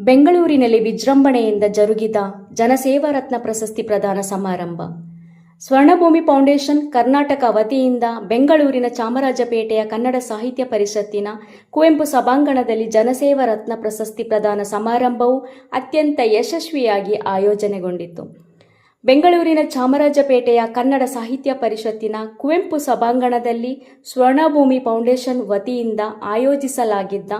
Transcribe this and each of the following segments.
ಬೆಂಗಳೂರಿನಲ್ಲಿ ವಿಜೃಂಭಣೆಯಿಂದ ಜರುಗಿದ ಜನಸೇವಾ ರತ್ನ ಪ್ರಶಸ್ತಿ ಪ್ರದಾನ ಸಮಾರಂಭ. ಸ್ವರ್ಣಭೂಮಿ ಫೌಂಡೇಶನ್ ಕರ್ನಾಟಕ ವತಿಯಿಂದ ಬೆಂಗಳೂರಿನ ಚಾಮರಾಜಪೇಟೆಯ ಕನ್ನಡ ಸಾಹಿತ್ಯ ಪರಿಷತ್ತಿನ ಕುವೆಂಪು ಸಭಾಂಗಣದಲ್ಲಿ ಜನಸೇವಾ ರತ್ನ ಪ್ರಶಸ್ತಿ ಪ್ರದಾನ ಸಮಾರಂಭವು ಅತ್ಯಂತ ಯಶಸ್ವಿಯಾಗಿ ಆಯೋಜನೆಗೊಂಡಿತು. ಬೆಂಗಳೂರಿನ ಚಾಮರಾಜಪೇಟೆಯ ಕನ್ನಡ ಸಾಹಿತ್ಯ ಪರಿಷತ್ತಿನ ಕುವೆಂಪು ಸಭಾಂಗಣದಲ್ಲಿ ಸ್ವರ್ಣಭೂಮಿ ಫೌಂಡೇಶನ್ ವತಿಯಿಂದ ಆಯೋಜಿಸಲಾಗಿದ್ದ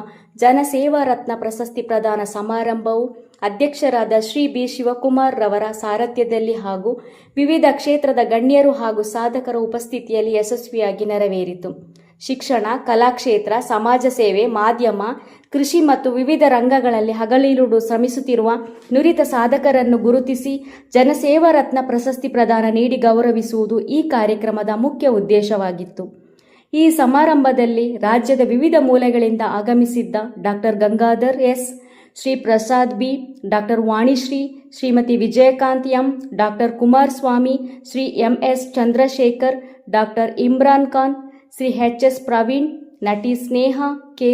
ಜನಸೇವಾ ರತ್ನ ಪ್ರಶಸ್ತಿ ಪ್ರದಾನ ಸಮಾರಂಭವು ಅಧ್ಯಕ್ಷರಾದ ಶ್ರೀ ಬಿ ಶಿವಕುಮಾರ್ ರವರ ಸಾರಥ್ಯದಲ್ಲಿ ಹಾಗೂ ವಿವಿಧ ಕ್ಷೇತ್ರದ ಗಣ್ಯರು ಹಾಗೂ ಸಾಧಕರ ಉಪಸ್ಥಿತಿಯಲ್ಲಿ ಯಶಸ್ವಿಯಾಗಿ ನೆರವೇರಿತು. ಶಿಕ್ಷಣ, ಕಲಾಕ್ಷೇತ್ರ, ಸಮಾಜ ಸೇವೆ, ಮಾಧ್ಯಮ, ಕೃಷಿ ಮತ್ತು ವಿವಿಧ ರಂಗಗಳಲ್ಲಿ ಹಗಲಿರುಳು ಶ್ರಮಿಸುತ್ತಿರುವ ನುರಿತ ಸಾಧಕರನ್ನು ಗುರುತಿಸಿ ಜನಸೇವಾ ರತ್ನ ಪ್ರಶಸ್ತಿ ಪ್ರದಾನ ನೀಡಿ ಗೌರವಿಸುವುದು ಈ ಕಾರ್ಯಕ್ರಮದ ಮುಖ್ಯ ಉದ್ದೇಶವಾಗಿತ್ತು. ಈ ಸಮಾರಂಭದಲ್ಲಿ ರಾಜ್ಯದ ವಿವಿಧ ಮೂಲೆಗಳಿಂದ ಆಗಮಿಸಿದ್ದ doctor Gangadhar S, Shri Prasad B, doctor Vanishree, Shrimati Vijayakanth M, doctor Kumaraswamy, Shri MS Chandrashekar, doctor Imran Khan, Shri HS. Praveen, ನಟಿ Sneha K,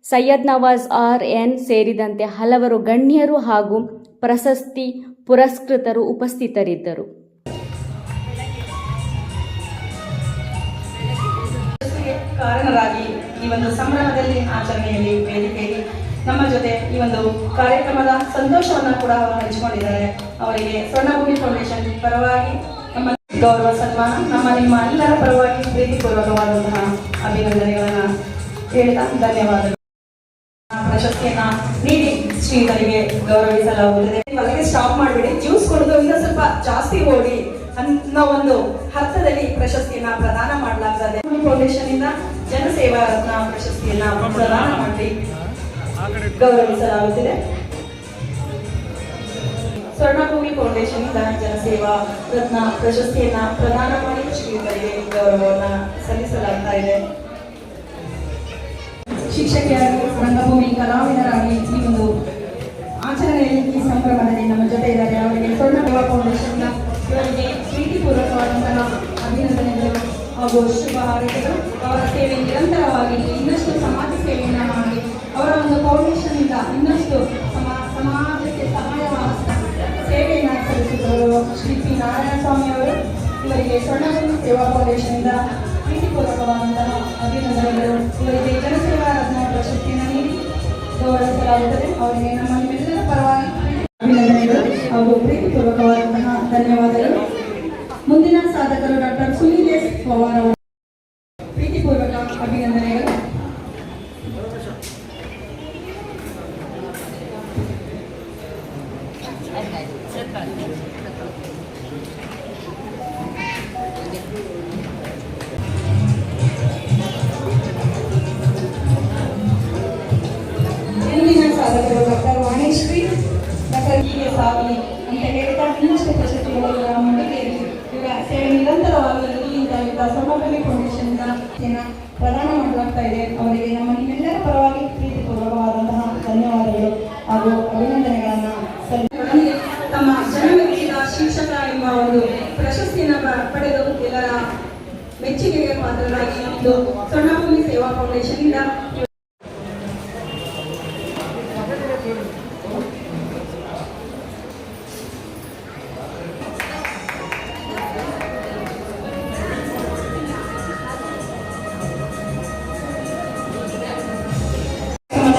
Syed Nawaz R N ಸೇರಿದಂತೆ ಹಲವರು ಗಣ್ಯರು ಹಾಗೂ ಪ್ರಶಸ್ತಿ ಪುರಸ್ಕೃತರು ಉಪಸ್ಥಿತರಿದ್ದರು. ಕಾರಣರಾಗಿ ಈ ಒಂದು ಸಂಭ್ರಮದಲ್ಲಿ ಆಚರಣೆಯಲ್ಲಿ ವೇದಿಕೆಯಲ್ಲಿ ನಮ್ಮ ಜೊತೆ ಈ ಒಂದು ಕಾರ್ಯಕ್ರಮದ ಸಂತೋಷವನ್ನು ಕೂಡ ಅವರು ಹಂಚಿಕೊಂಡಿದ್ದಾರೆ. ಅವರಿಗೆ ಸ್ವರ್ಣಭೂಮಿ ಫೌಂಡೇಶನ್ ಪರವಾಗಿ ನಮ್ಮ ಗೌರವ ಸನ್ಮಾನ, ನಿಮ್ಮ ಎಲ್ಲರ ಪರವಾಗಿ ಪ್ರೀತಿಪೂರ್ವಕವಾದಂತಹ ಅಭಿನಂದನೆಗಳನ್ನು ಹೇಳ್ತಾ ಧನ್ಯವಾದಗಳು. ಪ್ರಶಸ್ತಿಯನ್ನ ನೀಡಿ ಶ್ರೀಗಳಿಗೆ ಗೌರವಿಸಲಾಗುತ್ತದೆ. ಹೊರಗೆ ಸ್ಟಾಪ್ ಮಾಡಿಬಿಡಿ, ಜ್ಯೂಸ್ ಕುಡಿದು ಇನ್ನೂ ಸ್ವಲ್ಪ ಜಾಸ್ತಿ ಓಡಿ ಅನ್ನೋ ಒಂದು ಅರ್ಥದಲ್ಲಿ ಪ್ರಶಸ್ತಿಯನ್ನ ಪ್ರದಾನ ಮಾಡಲಾಗ್ತದೆ. ಫೌಂಡೇಶನ್ ಇಂದ ಜನಸೇವಾ ರತ್ನ ಪ್ರಶಸ್ತಿಯನ್ನ ಪ್ರದಾನ ಮಾಡಿ ಗೌರವಿಸಲಾಗುತ್ತಿದೆ. ಸ್ವರ್ಣಭೂಮಿ ಫೌಂಡೇಶನ್ ಇಂದ ಜನಸೇವಾ ರತ್ನ ಪ್ರಶಸ್ತಿಯನ್ನ ಪ್ರದಾನ ಮಾಡಿ ಶ್ರೀಗಳಿಗೆ ಗೌರವವನ್ನ ಸಲ್ಲಿಸಲಾಗ್ತಾ ಇದೆ. ಶಿಕ್ಷಕಿಯಾಗಿ, ರಂಗಭೂಮಿ ಕಲಾವಿದರಾಗಿ ಈ ಒಂದು ಆಚರಣೆಯಲ್ಲಿ ಈ ಸಂಭ್ರಮದಲ್ಲಿ ನಮ್ಮ ಜೊತೆ ಇದ್ದಾರೆ. ಅವರಿಗೆ ಸ್ವರ್ಣಭೂಮಿ ಫೌಂಡೇಶನ್ ಇವರಿಗೆ ಪ್ರೀತಿಪೂರ್ವಕವಾದಂತಹ ಅಭಿನಂದನೆಗಳು ಹಾಗೂ ಶುಭ ಹಾರೈಕೆಗಳು. ಅವರ ಸೇವೆ ನಿರಂತರವಾಗಿ ಇನ್ನಷ್ಟು ಸಮಾಜ ಸೇವೆಯನ್ನ ಮಾಡಿ ಅವರ ಒಂದು ಫೌಂಡೇಶನ್ ಇಂದ ಇನ್ನಷ್ಟು ಸಮಾಜಕ್ಕೆ ಸಹಾಯವಾದ ಸೇವೆಯನ್ನು ಸಲ್ಲಿಸಿದವರು ಶ್ರೀ ಪಿ ನಾರಾಯಣಸ್ವಾಮಿ ಅವರು. ಇವರಿಗೆ ಸ್ವರ್ಣಭೂಮಿ ಸೇವಾ ಫೌಂಡೇಶನ್ ಇಂದ ಪ್ರೀತಿಪೂರ್ವಕವಾದಂತಹ ಅಭಿನಂದನೆಗಳು. ಇವರಿಗೆ ಜನಸೇವಾ ರತ್ನ ಪ್ರಶಸ್ತಿಯನ್ನು ನೀಡಿ ಗೌರವಿಸಲಾಗುತ್ತದೆ. ಅವರಿಗೆ ನಮ್ಮ ನಿಮ್ಮೆಲ್ಲರ ಪರವಾಗಿ ಅಭಿನಂದನೆಗಳು ಹಾಗೂ ಪ್ರೀತಿಪೂರ್ವಕವಾದಂತಹ ಧನ್ಯವಾದಗಳು. ಮುಂದಿನ ಸಾಧಕರು ಡಾಕ್ಟರ್ ಸುನೀಲ್ ಎಸ್ ಪವಾರ್ ಅವರು. ಪ್ರೀತಿಪೂರ್ವಕ ಅಭಿನಂದನೆಗಳು. ಮುಂದಿನ ಸಾಧಕರು ಡಾಕ್ಟರ್ ವಾಣಿಶ್ರೀ, ಡಾಕ್ಟರ್ ಹೀಗೆ ಸಾಗಲಿ ಅಂತ ಹೇಳ್ತಾ ಇನ್ನಷ್ಟು ಪ್ರಶಸ್ತಿಗಳು ಮುಂದುವರಿಸಿ ಇವರ ಸೇವೆ ನಿರಂತರವಾಗಿ ಇಲ್ಲಿಂದ ಸ್ವರ್ಣಭೂಮಿ ಫೌಂಡೇಶನ್ ಪ್ರದಾನ ಮಾಡಲಾಗ್ತಾ ಇದೆ. ಅವರಿಗೆ ನಮ್ಮ ನಿಮ್ಮೆಲ್ಲರ ಪರವಾಗಿ ಪ್ರೀತಿಪೂರ್ವಕವಾದಂತಹ ಧನ್ಯವಾದಗಳು ಹಾಗೂ ಅಭಿನಂದನೆಗಳನ್ನು ಸಲ್ಲಿಸಿ ತಮ್ಮ ಜನಮೆಚ್ಚಿದ ಶಿಕ್ಷಕ ಎಂಬ ಒಂದು ಪ್ರಶಸ್ತಿಯನ್ನು ಪಡೆದು ಎಲ್ಲರ ಮೆಚ್ಚುಗೆಗೆ ಪಾತ್ರರಾಗಿ ಇಂದು ಸ್ವರ್ಣಭೂಮಿ ಸೇವಾ ಫೌಂಡೇಶನ್ ಇಂದ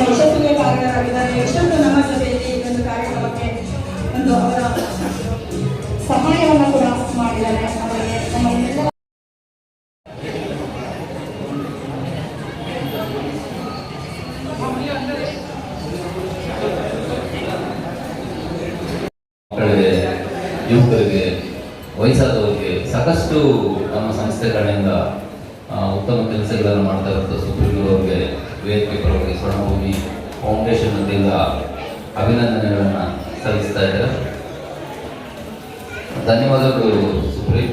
ಯಶಸ್ವಿಗೆ ಕಾರಣರಾಗಿದ್ದಾರೆ. ಎಷ್ಟೊಂದು ನಮ್ಮ ಜೊತೆಯಲ್ಲಿ ಒಂದು ಕಾರ್ಯಕ್ರಮಕ್ಕೆ ಒಂದು ಅವರ ಸಹಾಯವನ್ನು ಕೂಡ ಮಾಡಿದ್ದಾರೆ. ಅವರಿಗೆ ನಮ್ಮ ಎಲ್ಲ ಮಕ್ಕಳಿಗೆ, ಯುವಕರಿಗೆ, ವಯಸ್ಸಾದವರಿಗೆ ಸಾಕಷ್ಟು ನಮ್ಮ ಸಂಸ್ಥೆ ಕಡೆಯಿಂದ ಉತ್ತಮ ಕೆಲಸಗಳನ್ನು ಮಾಡ್ತಾ ಇರುವಂಥ ಸುಪ್ರೀಂವರೆಗೆ ವೇದಿಕೆ ಪರವಾಗಿ ಸ್ವರ್ಣಭೂಮಿ ಫೌಂಡೇಶನ್ ವತಿಯಿಂದ ಅಭಿನಂದನೆಗಳನ್ನು ಸಲ್ಲಿಸ್ತಾ ಇದ್ದಾರೆ. ಧನ್ಯವಾದಗಳು ಸುಪ್ರೀಂ.